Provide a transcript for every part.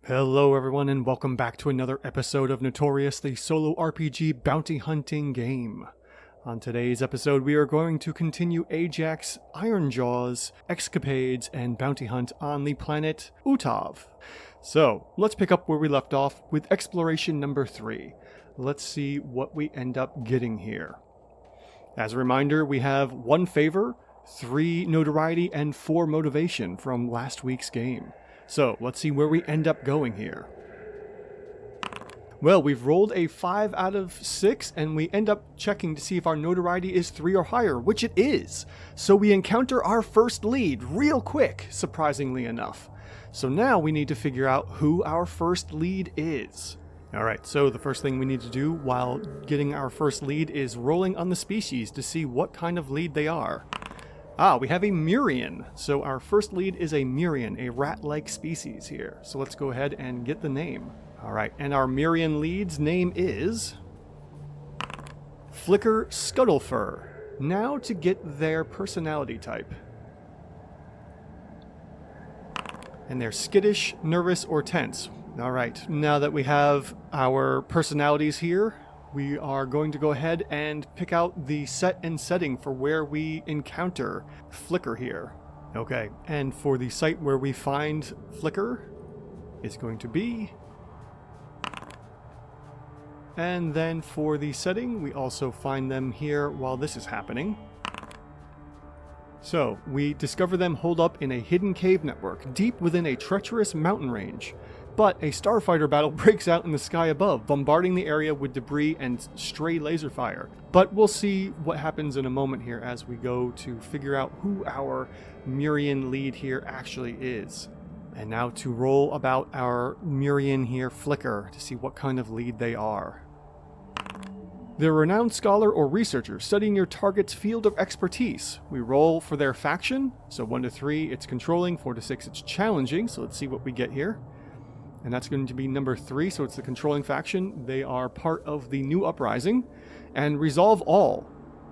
Hello everyone and welcome back to another episode of Notorious, the solo RPG bounty hunting game. On today's episode we are going to continue Ajax Ironjaw's escapades and bounty hunt on the planet Utov. So, let's pick up where we left off with exploration number 3. Let's see what we end up getting here. As a reminder, we have 1 favor, 3 notoriety, and 4 motivation from last week's game. So, let's see where we end up going here. Well, we've rolled a 5 out of 6, and we end up checking to see if our notoriety is 3 or higher, which it is. So we encounter our first lead real quick, surprisingly enough. So now we need to figure out who our first lead is. Alright, so the first thing we need to do while getting our first lead is rolling on the species to see what kind of lead they are. We have a Murian. So our first lead is a Murian, a rat-like species here. So let's go ahead and get the name. Alright, and our Murian lead's name is Flicker Scuttlefur. Now to get their personality type. And they're skittish, nervous, or tense. Alright, now that we have our personalities here, we are going to go ahead and pick out the set and setting for where we encounter Flicker here. Okay, and for the site where we find Flicker is going to be... And then for the setting, we also find them here while this is happening. So, we discover them holed up in a hidden cave network deep within a treacherous mountain range. But a starfighter battle breaks out in the sky above, bombarding the area with debris and stray laser fire. But we'll see what happens in a moment here as we go to figure out who our Murian lead here actually is. And now to roll about our Murian here, Flicker, to see what kind of lead they are. They're a renowned scholar or researcher studying your target's field of expertise. We roll for their faction, so 1 to 3 it's controlling, 4 to 6 it's challenging, so let's see what we get here. And that's going to be number 3, so it's the controlling faction. They are part of the new uprising. And resolve all.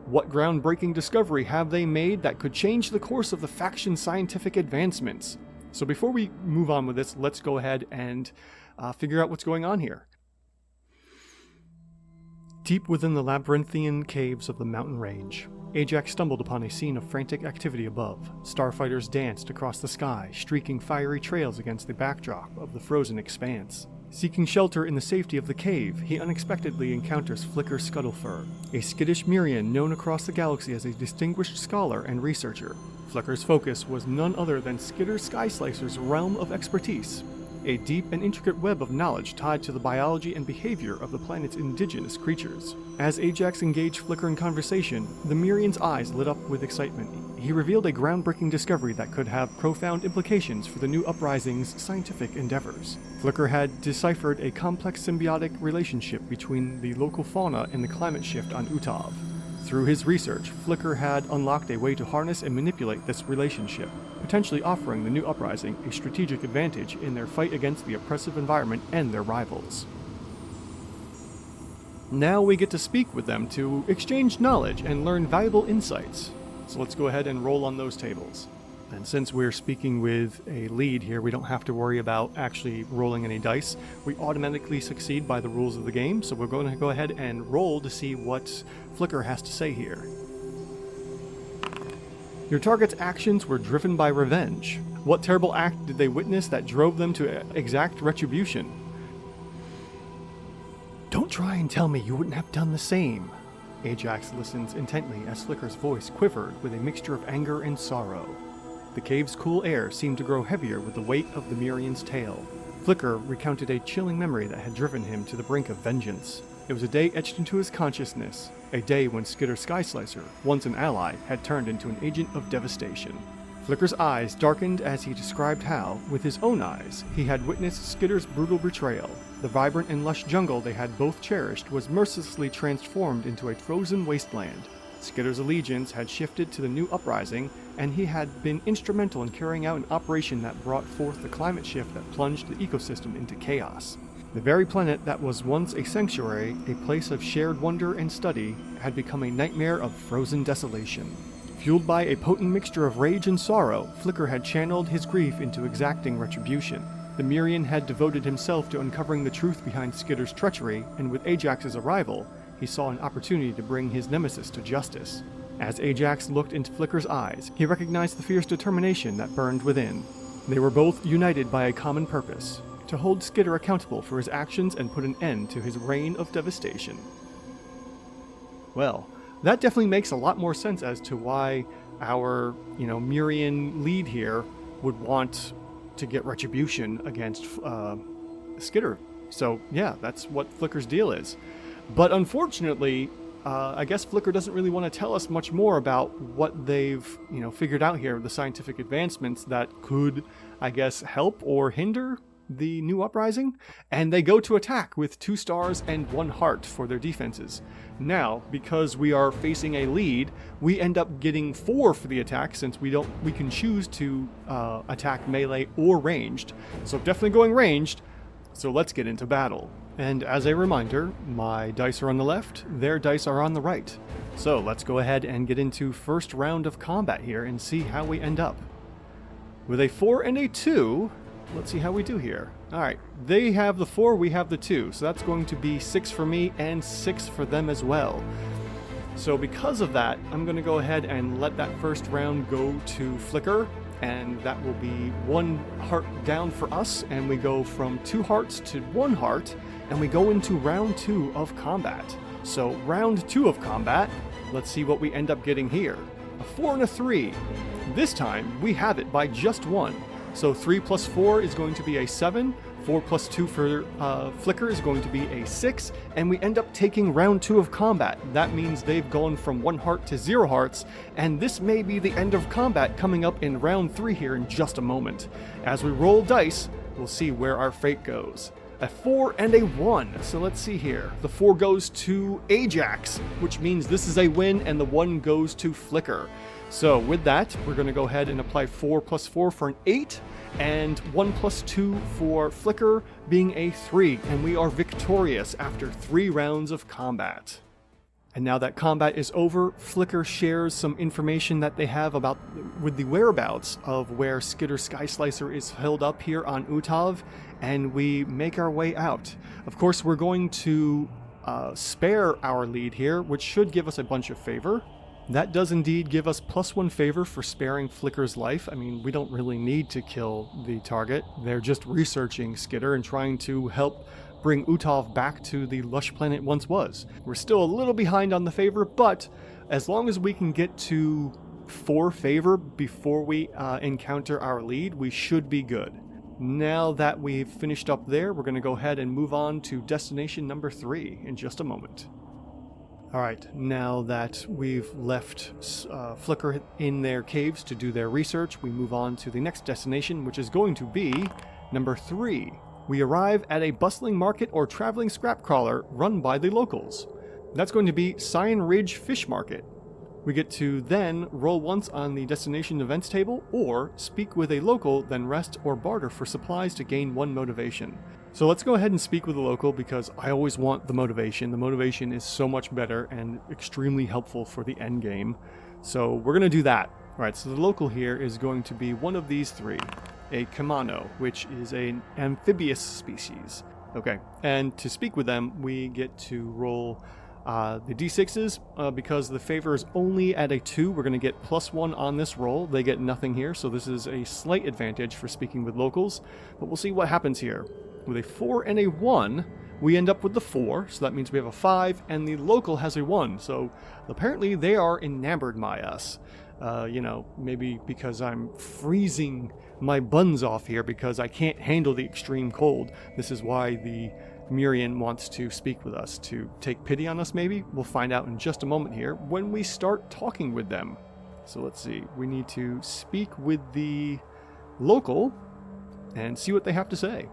What groundbreaking discovery have they made that could change the course of the faction's scientific advancements? So before we move on with this, let's go ahead and figure out what's going on here. Deep within the labyrinthian caves of the mountain range, Ajax stumbled upon a scene of frantic activity above. Starfighters danced across the sky, streaking fiery trails against the backdrop of the frozen expanse. Seeking shelter in the safety of the cave, he unexpectedly encounters Flicker Scuttlefur, a skittish Murian known across the galaxy as a distinguished scholar and researcher. Flicker's focus was none other than Skitter Skyslicer's realm of expertise, a deep and intricate web of knowledge tied to the biology and behavior of the planet's indigenous creatures. As Ajax engaged Flicker in conversation, the Murian's eyes lit up with excitement. He revealed a groundbreaking discovery that could have profound implications for the new uprising's scientific endeavors. Flicker had deciphered a complex symbiotic relationship between the local fauna and the climate shift on Utov. Through his research, Flicker had unlocked a way to harness and manipulate this relationship, potentially offering the new uprising a strategic advantage in their fight against the oppressive environment and their rivals. Now we get to speak with them to exchange knowledge and learn valuable insights. So let's go ahead and roll on those tables. And since we're speaking with a lead here, we don't have to worry about actually rolling any dice. We automatically succeed by the rules of the game, so we're going to go ahead and roll to see what Flicker has to say here. Your target's actions were driven by revenge. What terrible act did they witness that drove them to exact retribution? Don't try and tell me you wouldn't have done the same. Ajax listens intently as Flicker's voice quivered with a mixture of anger and sorrow. The cave's cool air seemed to grow heavier with the weight of the Murian's tale. Flicker recounted a chilling memory that had driven him to the brink of vengeance. It was a day etched into his consciousness, a day when Skitter Skyslicer, once an ally, had turned into an agent of devastation. Flicker's eyes darkened as he described how, with his own eyes, he had witnessed Skitter's brutal betrayal. The vibrant and lush jungle they had both cherished was mercilessly transformed into a frozen wasteland. Skitter's allegiance had shifted to the new uprising, and he had been instrumental in carrying out an operation that brought forth the climate shift that plunged the ecosystem into chaos. The very planet that was once a sanctuary, a place of shared wonder and study, had become a nightmare of frozen desolation. Fueled by a potent mixture of rage and sorrow, Flicker had channeled his grief into exacting retribution. The Mirian had devoted himself to uncovering the truth behind Skitter's treachery, and with Ajax's arrival, he saw an opportunity to bring his nemesis to justice. As Ajax looked into Flicker's eyes, he recognized the fierce determination that burned within. They were both united by a common purpose: to hold Skitter accountable for his actions and put an end to his reign of devastation. Well, that definitely makes a lot more sense as to why our, Mirian lead here would want to get retribution against Skitter. So yeah, that's what Flicker's deal is. But unfortunately, I guess Flicker doesn't really want to tell us much more about what they've, figured out here, the scientific advancements that could, I guess, help or hinder the new uprising. And they go to attack with 2 stars and 1 heart for their defenses. Now, because we are facing a lead, we end up getting 4 for the attack, since we can choose to attack melee or ranged. So definitely going ranged. So let's get into battle. And as a reminder, my dice are on the left, their dice are on the right. So let's go ahead and get into first round of combat here and see how we end up. With a 4 and a 2, let's see how we do here. Alright, they have the 4, we have the 2, so that's going to be 6 for me and 6 for them as well. So because of that, I'm going to go ahead and let that first round go to Flicker, and that will be 1 heart down for us, and we go from 2 hearts to 1 heart, and we go into round 2 of combat. So round 2 of combat, let's see what we end up getting here. A 4 and a 3. This time, we have it by just 1. So 3 plus 4 is going to be a 7, 4 plus 2 for Flicker is going to be a 6, and we end up taking round 2 of combat. That means they've gone from 1 heart to 0 hearts, and this may be the end of combat coming up in round 3 here in just a moment. As we roll dice, we'll see where our fate goes. A 4 and a 1, so let's see here. The 4 goes to Ajax, which means this is a win, and the 1 goes to Flicker. So with that, we're going to go ahead and apply 4 plus 4 for an 8, and 1 plus 2 for Flicker being a 3, and we are victorious after 3 rounds of combat. And now that combat is over, Flicker shares some information that they have with the whereabouts of where Skitter Skyslicer is held up here on Utov, and we make our way out. Of course, we're going to spare our lead here, which should give us a bunch of favor. That does indeed give us +1 favor for sparing Flicker's life. I mean, we don't really need to kill the target. They're just researching Skitter and trying to help bring Utov back to the lush planet it once was. We're still a little behind on the favor, but as long as we can get to 4 favor before we encounter our lead, we should be good. Now that we've finished up there, we're going to go ahead and move on to destination number 3 in just a moment. Alright, now that we've left Flicker in their caves to do their research, we move on to the next destination, which is going to be number 3. We arrive at a bustling market or traveling scrap crawler run by the locals. That's going to be Cyan Ridge Fish Market. We get to then roll once on the destination events table, or speak with a local, then rest or barter for supplies to gain 1 motivation. So let's go ahead and speak with the local, because I always want the motivation. The motivation is so much better and extremely helpful for the end game. So we're going to do that. Alright, so the local here is going to be one of these 3. A Kamano, which is an amphibious species. Okay, and to speak with them, we get to roll the d6s. Because the favor is only at a 2, we're going to get +1 on this roll. They get nothing here, so this is a slight advantage for speaking with locals. But we'll see what happens here. With a 4 and a 1, we end up with the 4, so that means we have a 5, and the local has a 1. So apparently they are enamored by us. Maybe because I'm freezing my buns off here because I can't handle the extreme cold. This is why the Mirian wants to speak with us, to take pity on us maybe. We'll find out in just a moment here when we start talking with them. So let's see, we need to speak with the local and see what they have to say.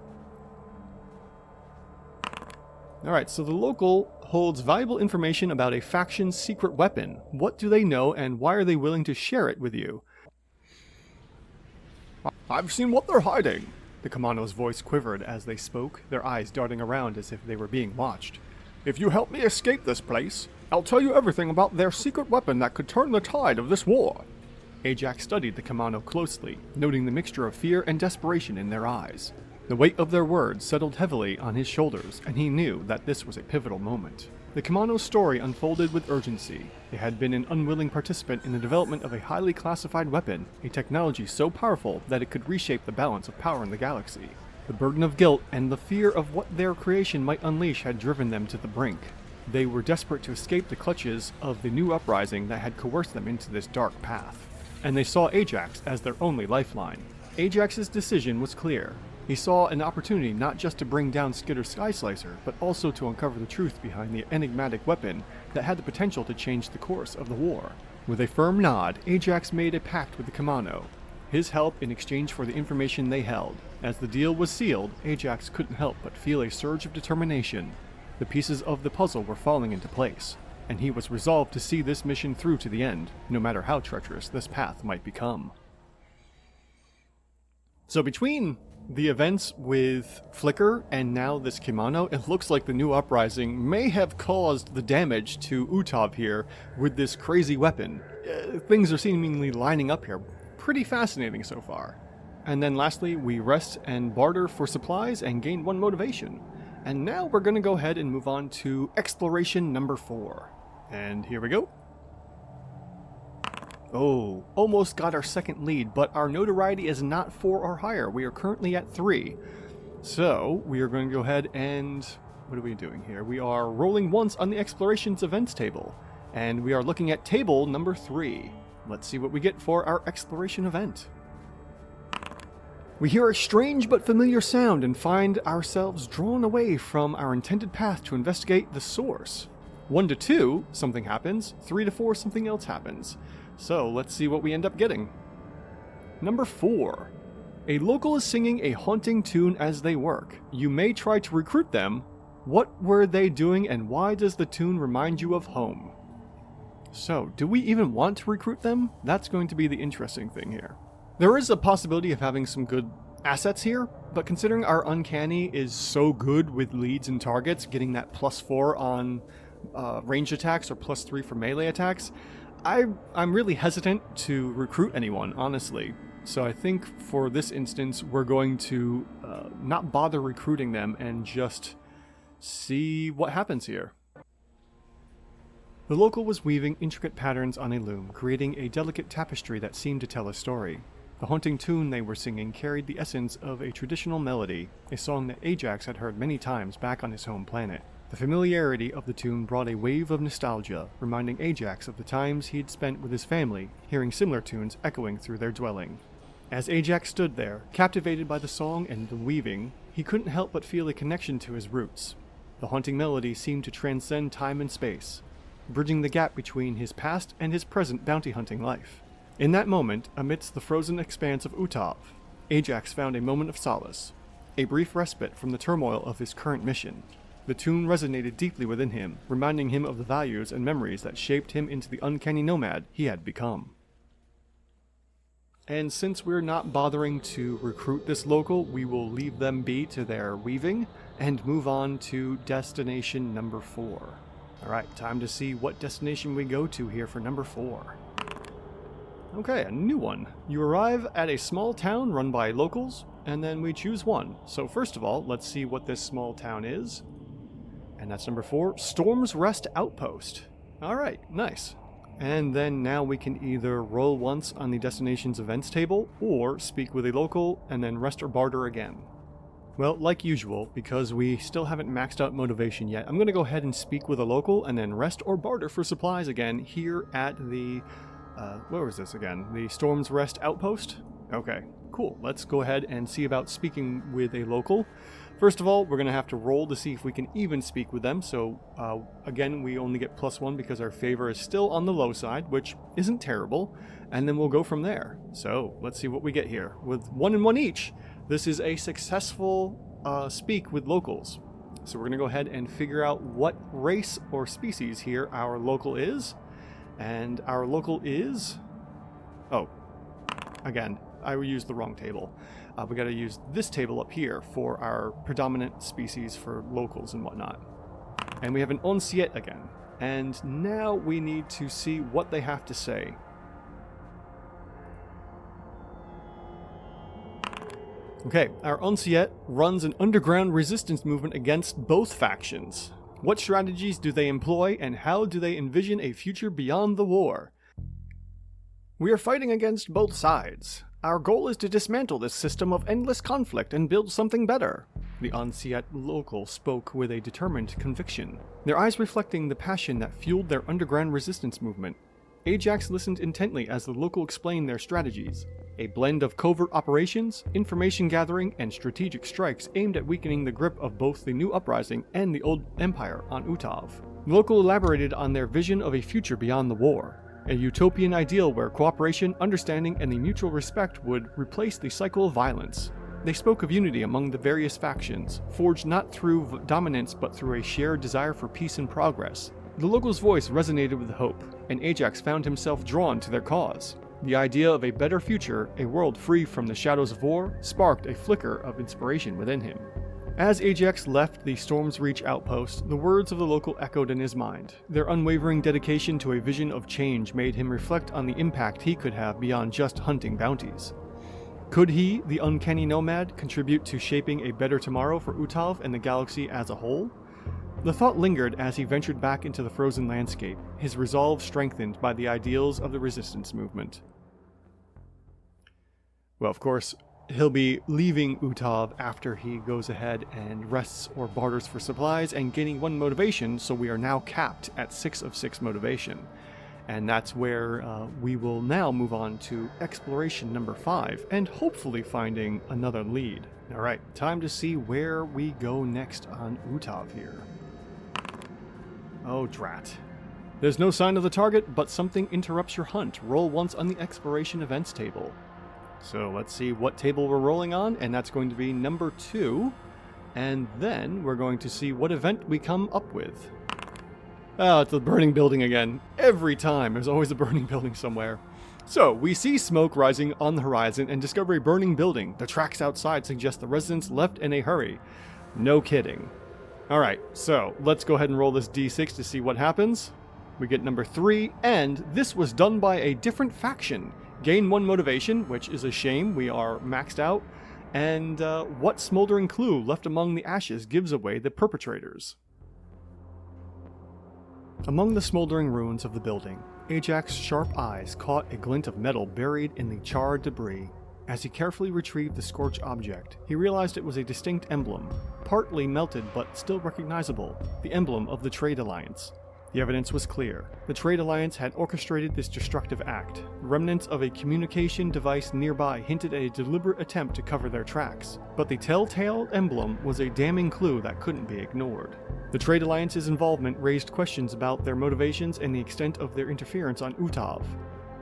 Alright, so the local holds valuable information about a faction's secret weapon. What do they know, and why are they willing to share it with you? I've seen what they're hiding. The Kamano's voice quivered as they spoke, their eyes darting around as if they were being watched. If you help me escape this place, I'll tell you everything about their secret weapon that could turn the tide of this war. Ajax studied the Kamano closely, noting the mixture of fear and desperation in their eyes. The weight of their words settled heavily on his shoulders, and he knew that this was a pivotal moment. The Kimono's story unfolded with urgency. They had been an unwilling participant in the development of a highly classified weapon, a technology so powerful that it could reshape the balance of power in the galaxy. The burden of guilt and the fear of what their creation might unleash had driven them to the brink. They were desperate to escape the clutches of the new uprising that had coerced them into this dark path. And they saw Ajax as their only lifeline. Ajax's decision was clear. He saw an opportunity not just to bring down Skitter's Skyslicer, but also to uncover the truth behind the enigmatic weapon that had the potential to change the course of the war. With a firm nod, Ajax made a pact with the Kimono, his help in exchange for the information they held. As the deal was sealed, Ajax couldn't help but feel a surge of determination. The pieces of the puzzle were falling into place, and he was resolved to see this mission through to the end, no matter how treacherous this path might become. So between the events with Flicker and now this Kimono, it looks like the new uprising may have caused the damage to Utov here with this crazy weapon. Things are seemingly lining up here. Pretty fascinating so far. And then lastly, we rest and barter for supplies and gain 1 motivation. And now we're going to go ahead and move on to exploration number 4. And here we go. Oh, almost got our second lead, but our notoriety is not 4 or higher. We are currently at 3. So we are going to go ahead and... what are we doing here? We are rolling once on the explorations events table. And we are looking at table number 3. Let's see what we get for our exploration event. We hear a strange but familiar sound and find ourselves drawn away from our intended path to investigate the source. 1 to 2, something happens. 3 to 4, something else happens. So let's see what we end up getting. Number 4. A local is singing a haunting tune as they work. You may try to recruit them. What were they doing and why does the tune remind you of home? So, do we even want to recruit them? That's going to be the interesting thing here. There is a possibility of having some good assets here, but considering our Uncanny is so good with leads and targets, getting that +4 on ranged attacks or +3 for melee attacks, I'm really hesitant to recruit anyone, honestly. So I think for this instance, we're going to not bother recruiting them and just see what happens here. The local was weaving intricate patterns on a loom, creating a delicate tapestry that seemed to tell a story. The haunting tune they were singing carried the essence of a traditional melody, a song that Ajax had heard many times back on his home planet. The familiarity of the tune brought a wave of nostalgia, reminding Ajax of the times he had spent with his family, hearing similar tunes echoing through their dwelling. As Ajax stood there, captivated by the song and the weaving, he couldn't help but feel a connection to his roots. The haunting melody seemed to transcend time and space, bridging the gap between his past and his present bounty hunting life. In that moment, amidst the frozen expanse of Utov, Ajax found a moment of solace, a brief respite from the turmoil of his current mission. The tune resonated deeply within him, reminding him of the values and memories that shaped him into the Uncanny Nomad he had become. And since we're not bothering to recruit this local, we will leave them be to their weaving and move on to destination number 4. Alright, time to see what destination we go to here for number 4. Okay, a new one. You arrive at a small town run by locals, and then we choose one. So first of all, let's see what this small town is. And that's number 4, Storm's Rest Outpost. Alright, nice. And then now we can either roll once on the destinations events table, or speak with a local, and then rest or barter again. Well, like usual, because we still haven't maxed out motivation yet, I'm going to go ahead and speak with a local, and then rest or barter for supplies again here at the... where was this again? The Storm's Rest Outpost? Okay, cool. Let's go ahead and see about speaking with a local. First of all, we're going to have to roll to see if we can even speak with them. So, again, we only get +1 because our favor is still on the low side, which isn't terrible. And then we'll go from there. So, let's see what we get here. With 1 and 1 each, this is a successful speak with locals. So we're going to go ahead and figure out what race or species here our local is. And our local is... oh, again, I used the wrong table. We got to use this table up here for our predominant species for locals and whatnot. And we have an Onciet again. And now we need to see what they have to say. Okay, our Unsiet runs an underground resistance movement against both factions. What strategies do they employ, and how do they envision a future beyond the war? We are fighting against both sides. Our goal is to dismantle this system of endless conflict and build something better. The Unsiet local spoke with a determined conviction, their eyes reflecting the passion that fueled their underground resistance movement. Ajax listened intently as the local explained their strategies. A blend of covert operations, information gathering, and strategic strikes aimed at weakening the grip of both the new uprising and the old empire on Utov. The local elaborated on their vision of a future beyond the war, a utopian ideal where cooperation, understanding, and the mutual respect would replace the cycle of violence. They spoke of unity among the various factions, forged not through dominance but through a shared desire for peace and progress. The local's voice resonated with hope, and Ajax found himself drawn to their cause. The idea of a better future, a world free from the shadows of war, sparked a flicker of inspiration within him. As Ajax left the Storm's Reach outpost, the words of the local echoed in his mind. Their unwavering dedication to a vision of change made him reflect on the impact he could have beyond just hunting bounties. Could he, the Uncanny Nomad, contribute to shaping a better tomorrow for Utov and the galaxy as a whole? The thought lingered as he ventured back into the frozen landscape, his resolve strengthened by the ideals of the resistance movement. Well, of course, he'll be leaving Utov after he goes ahead and rests or barters for supplies and gaining 1 motivation, so we are now capped at 6 of 6 motivation. And that's where we will now move on to exploration number 5 and hopefully finding another lead. Alright, time to see where we go next on Utov here. Oh, drat. There's no sign of the target, but something interrupts your hunt. Roll once on the exploration events table. So let's see what table we're rolling on, and that's going to be number 2. And then we're going to see what event we come up with. Ah, it's the burning building again. Every time, there's always a burning building somewhere. So, we see smoke rising on the horizon and discover a burning building. The tracks outside suggest the residents left in a hurry. No kidding. Alright, so let's go ahead and roll this d6 to see what happens. We get number 3, and this was done by a different faction. Gain 1 motivation, which is a shame, we are maxed out. And what smoldering clue left among the ashes gives away the perpetrators? Among the smoldering ruins of the building, Ajax's sharp eyes caught a glint of metal buried in the charred debris. As he carefully retrieved the scorched object, he realized it was a distinct emblem, partly melted but still recognizable, the emblem of the Trade Alliance. The evidence was clear. The Trade Alliance had orchestrated this destructive act. Remnants of a communication device nearby hinted at a deliberate attempt to cover their tracks, but the telltale emblem was a damning clue that couldn't be ignored. The Trade Alliance's involvement raised questions about their motivations and the extent of their interference on Utov.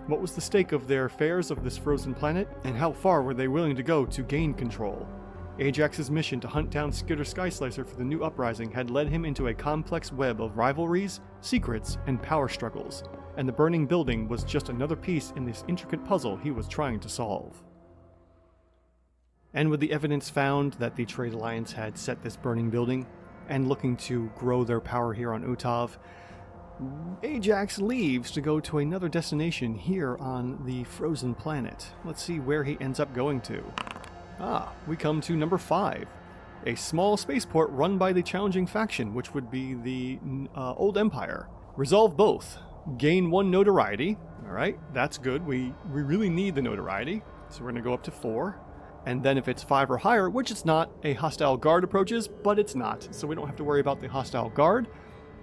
What was the stake of their affairs of this frozen planet, and how far were they willing to go to gain control? Ajax's mission to hunt down Skitter Skyslicer for the new uprising had led him into a complex web of rivalries, secrets, and power struggles, and the burning building was just another piece in this intricate puzzle he was trying to solve. And with the evidence found that the Trade Alliance had set this burning building, and looking to grow their power here on Utov, Ajax leaves to go to another destination here on the frozen planet. Let's see where he ends up going to. We come to number 5. A small spaceport run by the challenging faction, which would be the Old Empire. Resolve both. Gain 1 notoriety. Alright, that's good. We really need the notoriety. So we're going to go up to 4. And then if it's 5 or higher, which it's not, a hostile guard approaches, but it's not. So we don't have to worry about the hostile guard.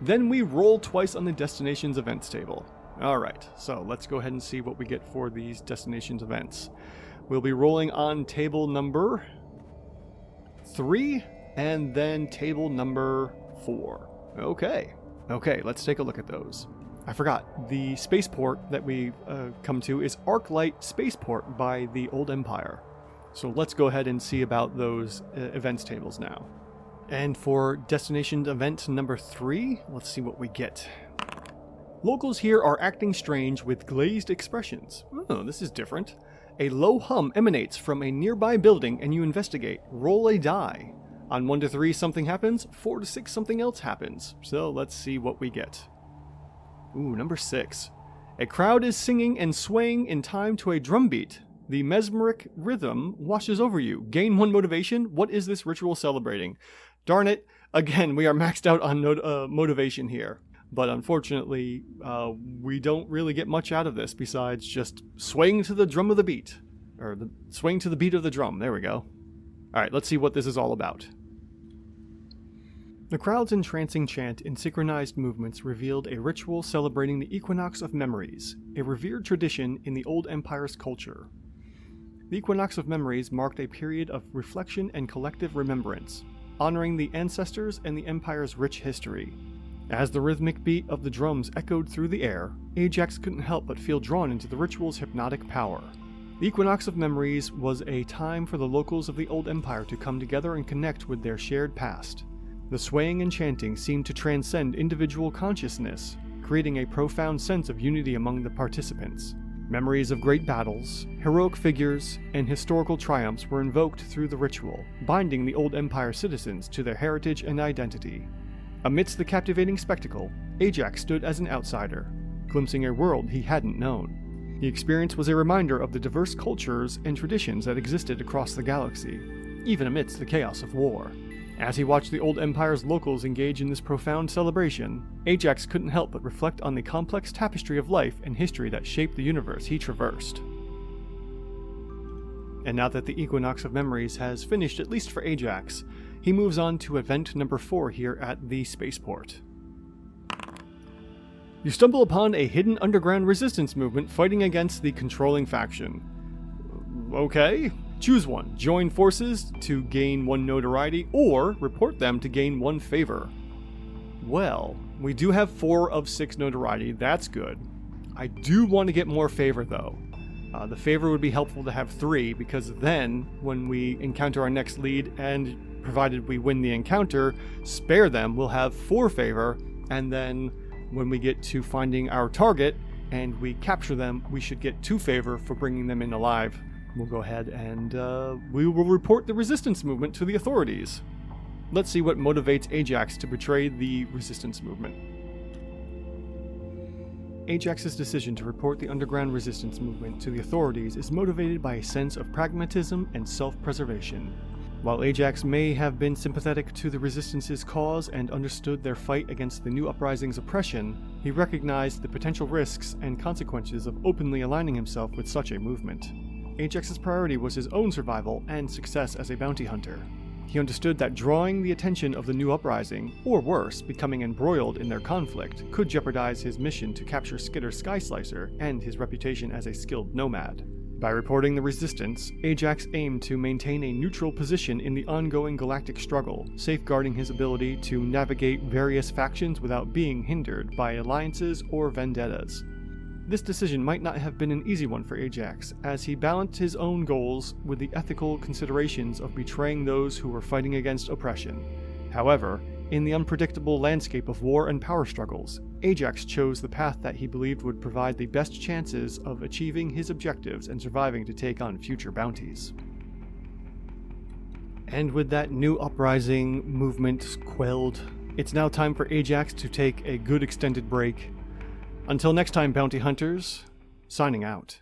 Then we roll twice on the destinations events table. Alright, so let's go ahead and see what we get for these destinations events. We'll be rolling on table number 3 and then table number 4. Okay, let's take a look at those. I forgot, the spaceport that we come to is Arclight Spaceport by the Old Empire. So let's go ahead and see about those events tables now. And for destination event number 3, let's see what we get. Locals here are acting strange with glazed expressions. Oh, this is different. A low hum emanates from a nearby building and you investigate. Roll a die. On 1 to 3 something happens, 4 to 6 something else happens. So let's see what we get. Ooh, number 6. A crowd is singing and swaying in time to a drum beat. The mesmeric rhythm washes over you. Gain 1 motivation? What is this ritual celebrating? Darn it. Again, we are maxed out on motivation here. But unfortunately, we don't really get much out of this besides just swaying to the drum of the beat. Or swaying to the beat of the drum. There we go. Alright, let's see what this is all about. The crowd's entrancing chant in synchronized movements revealed a ritual celebrating the Equinox of Memories, a revered tradition in the Old Empire's culture. The Equinox of Memories marked a period of reflection and collective remembrance, honoring the ancestors and the Empire's rich history. As the rhythmic beat of the drums echoed through the air, Ajax couldn't help but feel drawn into the ritual's hypnotic power. The Equinox of Memories was a time for the locals of the Old Empire to come together and connect with their shared past. The swaying and chanting seemed to transcend individual consciousness, creating a profound sense of unity among the participants. Memories of great battles, heroic figures, and historical triumphs were invoked through the ritual, binding the Old Empire citizens to their heritage and identity. Amidst the captivating spectacle, Ajax stood as an outsider, glimpsing a world he hadn't known. The experience was a reminder of the diverse cultures and traditions that existed across the galaxy, even amidst the chaos of war. As he watched the Old Empire's locals engage in this profound celebration, Ajax couldn't help but reflect on the complex tapestry of life and history that shaped the universe he traversed. And now that the Equinox of Memories has finished, at least for Ajax, he moves on to event number 4 here at the spaceport. You stumble upon a hidden underground resistance movement fighting against the controlling faction. Okay. Choose one. Join forces to gain 1 notoriety, or report them to gain 1 favor. Well, we do have 4 of 6 notoriety. That's good. I do want to get more favor, though. The favor would be helpful to have 3, because then, when we encounter our next lead, and provided we win the encounter, spare them, we'll have 4 favor, and then when we get to finding our target, and we capture them, we should get 2 favor for bringing them in alive. We'll go ahead and we will report the resistance movement to the authorities. Let's see what motivates Ajax to betray the resistance movement. Ajax's decision to report the underground resistance movement to the authorities is motivated by a sense of pragmatism and self-preservation. While Ajax may have been sympathetic to the resistance's cause and understood their fight against the new uprising's oppression, he recognized the potential risks and consequences of openly aligning himself with such a movement. Ajax's priority was his own survival and success as a bounty hunter. He understood that drawing the attention of the new uprising, or worse, becoming embroiled in their conflict, could jeopardize his mission to capture Skitter Skyslicer and his reputation as a skilled nomad. By reporting the resistance, Ajax aimed to maintain a neutral position in the ongoing galactic struggle, safeguarding his ability to navigate various factions without being hindered by alliances or vendettas. This decision might not have been an easy one for Ajax, as he balanced his own goals with the ethical considerations of betraying those who were fighting against oppression. However, in the unpredictable landscape of war and power struggles, Ajax chose the path that he believed would provide the best chances of achieving his objectives and surviving to take on future bounties. And with that new uprising movement quelled, it's now time for Ajax to take a good extended break. Until next time, bounty hunters, signing out.